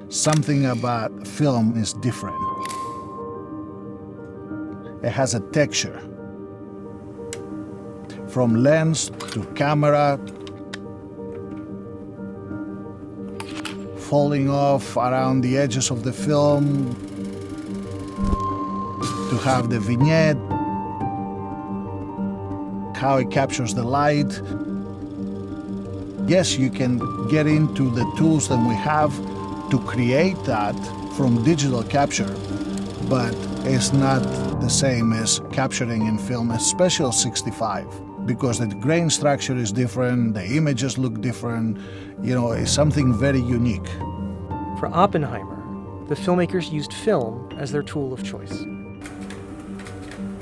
something about film is different. It has a texture. From lens to camera, falling off around the edges of the film, to have the vignette, how it captures the light. Yes, you can get into the tools that we have to create that from digital capture, but it's not the same as capturing in film, especially 65, because the grain structure is different, the images look different, you know, it's something very unique. For Oppenheimer, the filmmakers used film as their tool of choice.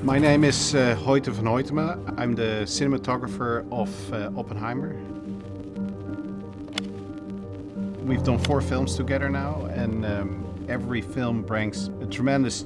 My name is Hoyte van Hoytema. I'm the cinematographer of Oppenheimer. We've done 4 films together now, and every film brings a tremendous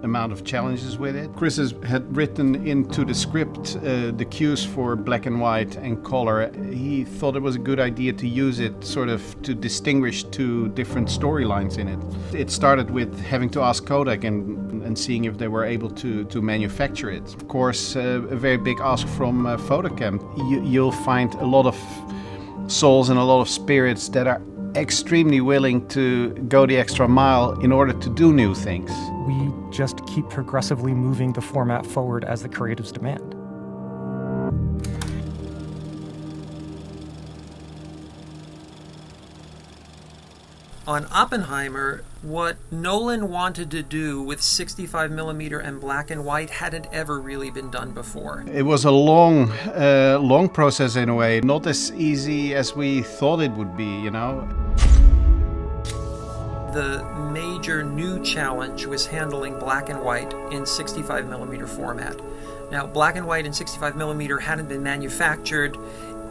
amount of challenges with it. Chris had written into the script the cues for black and white and color. He thought it was a good idea to use it sort of to distinguish 2 different storylines in it. It started with having to ask Kodak and seeing if they were able to manufacture it. Of course, a very big ask from FotoKem. You'll find a lot of souls and a lot of spirits that are extremely willing to go the extra mile in order to do new things. We just keep progressively moving the format forward as the creatives demand. On Oppenheimer, what Nolan wanted to do with 65mm and black and white hadn't ever really been done before. It was a long process in a way, not as easy as we thought it would be, you know. The major new challenge was handling black and white in 65mm format. Now, black and white in 65mm hadn't been manufactured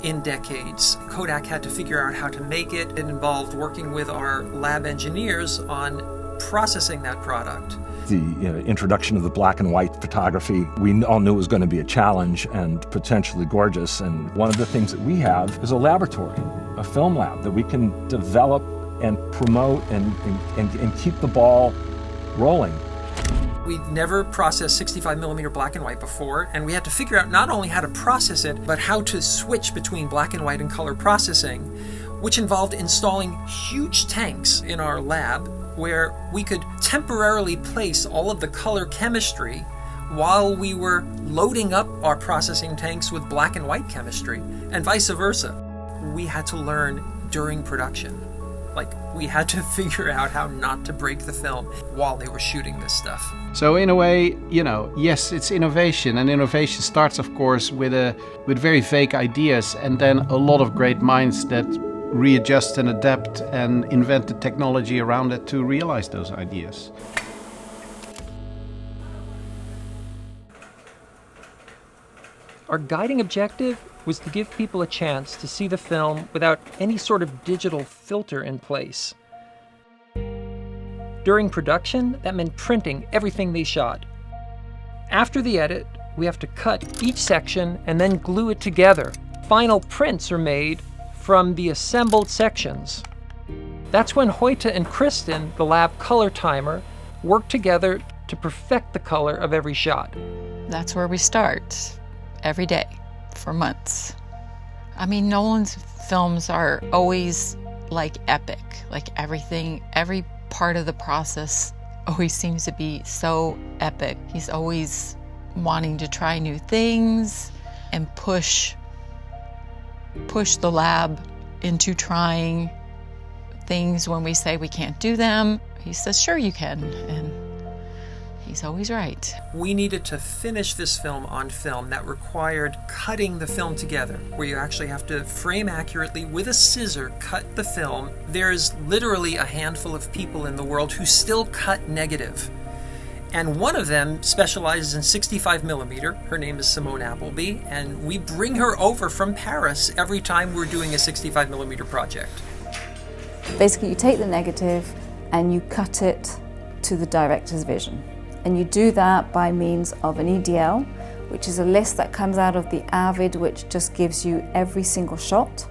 in decades. Kodak had to figure out how to make it. It involved working with our lab engineers on processing that product. The introduction of the black and white photography, we all knew it was going to be a challenge and potentially gorgeous. And one of the things that we have is a laboratory, a film lab that we can develop and promote and keep the ball rolling. We'd never processed 65mm black and white before, and we had to figure out not only how to process it, but how to switch between black and white and color processing, which involved installing huge tanks in our lab where we could temporarily place all of the color chemistry while we were loading up our processing tanks with black and white chemistry, and vice versa. We had to learn during production. Like, we had to figure out how not to break the film while they were shooting this stuff. So in a way, you know, yes, it's innovation, and innovation starts, of course, with very vague ideas, and then a lot of great minds that readjust and adapt and invent the technology around it to realize those ideas. Our guiding objective was to give people a chance to see the film without any sort of digital filter in place. During production, that meant printing everything they shot. After the edit, we have to cut each section and then glue it together. Final prints are made from the assembled sections. That's when Hoyte and Kristen, the lab color timer, work together to perfect the color of every shot. That's where we start, every day, for months. I mean, Nolan's films are always like epic, like everything, every part of the process always seems to be so epic. He's always wanting to try new things and push the lab into trying things when we say we can't do them. He says, sure you can, and he's always right. We needed to finish this film on film. That required cutting the film together, where you actually have to frame accurately with a scissor, cut the film. There's literally a handful of people in the world who still cut negative. And one of them specializes in 65mm. Her name is Simone Appleby, and we bring her over from Paris every time we're doing a 65mm project. Basically, you take the negative and you cut it to the director's vision. And you do that by means of an EDL, which is a list that comes out of the Avid, which just gives you every single shot.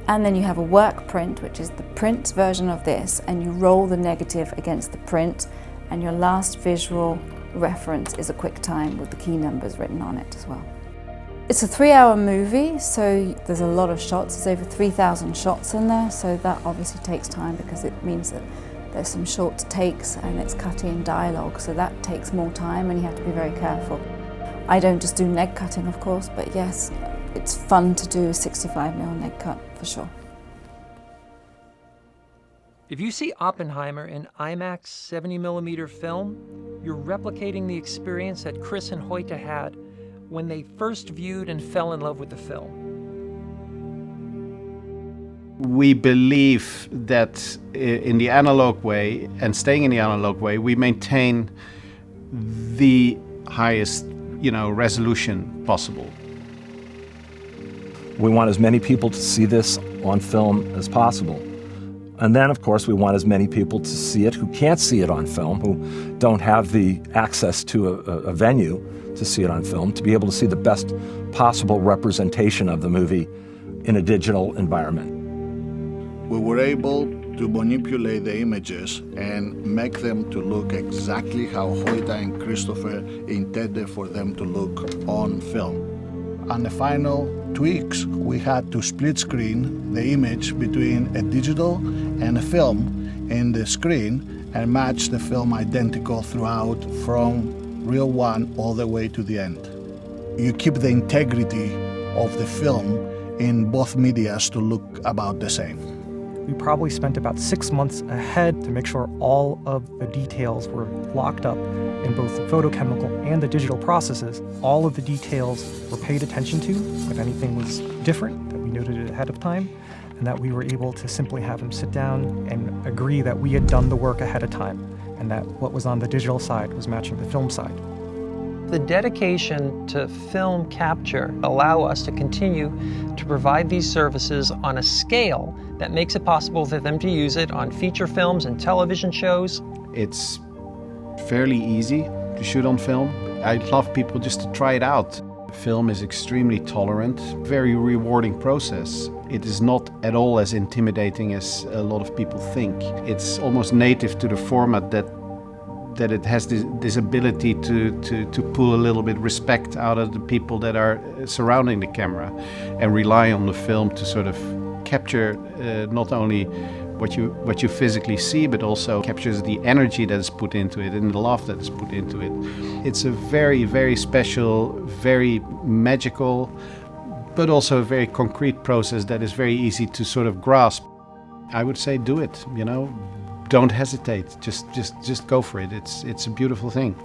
And then you have a work print, which is the print version of this, and you roll the negative against the print, and your last visual reference is a QuickTime with the key numbers written on it as well. It's a 3-hour movie, so there's a lot of shots. There's over 3,000 shots in there, so that obviously takes time because it means that there's some short takes and it's cutting dialogue, so that takes more time and you have to be very careful. I don't just do neg cutting, of course, but yes, it's fun to do a 65mm neg cut for sure. If you see Oppenheimer in IMAX 70mm film, you're replicating the experience that Chris and Hoyte had when they first viewed and fell in love with the film. We believe that in the analog way, and staying in the analog way, we maintain the highest, resolution possible. We want as many people to see this on film as possible. And then, of course, we want as many people to see it who can't see it on film, who don't have the access to a venue to see it on film, to be able to see the best possible representation of the movie in a digital environment. We were able to manipulate the images and make them to look exactly how Hoyte and Christopher intended for them to look on film. On the final tweaks, we had to split screen the image between a digital and a film in the screen and match the film identical throughout from reel 1 all the way to the end. You keep the integrity of the film in both medias to look about the same. We probably spent about 6 months ahead to make sure all of the details were locked up in both the photochemical and the digital processes. All of the details were paid attention to. If anything was different, that we noted it ahead of time, and that we were able to simply have them sit down and agree that we had done the work ahead of time, and that what was on the digital side was matching the film side. The dedication to film capture allow us to continue to provide these services on a scale that makes it possible for them to use it on feature films and television shows. It's fairly easy to shoot on film. I'd love people just to try it out. Film is extremely tolerant, very rewarding process. It is not at all as intimidating as a lot of people think. It's almost native to the format that it has this ability to pull a little bit respect out of the people that are surrounding the camera and rely on the film to sort of capture not only what you physically see, but also captures the energy that is put into it and the love that is put into it. It's a very, very special, very magical, but also a very concrete process that is very easy to sort of grasp. I would say do it, Don't hesitate. Just go for it. It's a beautiful thing.